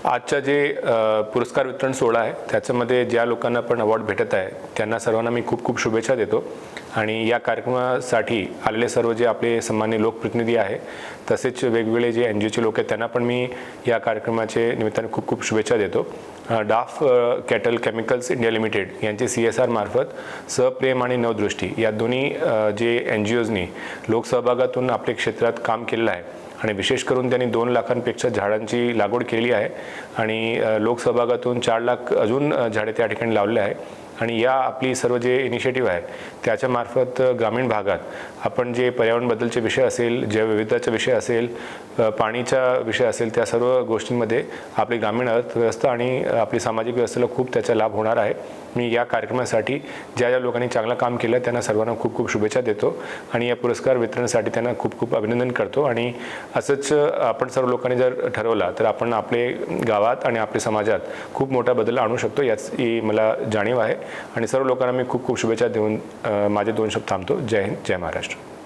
आजचा जे पुरस्कार वितरण सोहळा आहे त्याच्यामध्ये ज्या लोकांना पण अवॉर्ड भेटत आहे त्यांना सर्वांना मी खूप खूप शुभेच्छा देतो आणि या कार्यक्रमासाठी आलेले सर्व जे आपले सन्माननीय लोकप्रतिनिधी आहे तसेच वेगवेगळे जे NGOचे लोक आहेत त्यांना पण मी या कार्यक्रमाचे निमित्ताने खूप खूप शुभेच्छा देतो। Daph cattle chemicals India limited यांचे CSR मार्फत सप्रेम आणि नवदृष्टी या दोन्ही जे NGOजनी लोकसहभागातून आपल्या क्षेत्रात काम केलेलं आहे आणि विशेष करून त्यांनी 2 लाखांपेक्षा झाडांची लागवड केली आहे आणि लोकसहभागातून 4 लाख अजून झाडे त्या ठिकाणी लावले आहे आणि या आपली सर्व जे इनिशिएटिव्ह आहे त्याच्या मार्फत ग्रामीण भागात आपण जे पर्यावरण बदलचे विषय असेल, जैवविविधतेचा विषय असेल, पाणीचा विषय असेल, त्या सर्व गोष्टींमध्ये आपली ग्रामीण अर्थव्यवस्था आणि आपली सामाजिक व्यवस्थेला खूप त्याचा लाभ होणार आहे। मी या कार्यक्रमासाठी ज्या लोकांनी चांगलं काम केलं त्यांना सर्वांना खूप खूप शुभेच्छा देतो आणि या पुरस्कार वितरणासाठी त्यांना खूप खूप अभिनंदन करतो आणि असंच आपण सर्व लोकांनी जर ठरवला तर आपण आपले गावात आणि आपल्या समाजात खूप मोठा बदल आणू शकतो याची मला जाणीव आहे आणि सर्व लोकांना मी खूप खूप शुभेच्छा देऊन माझे 2 शब्द थांबतो। जय हिंद, जय महाराष्ट्र।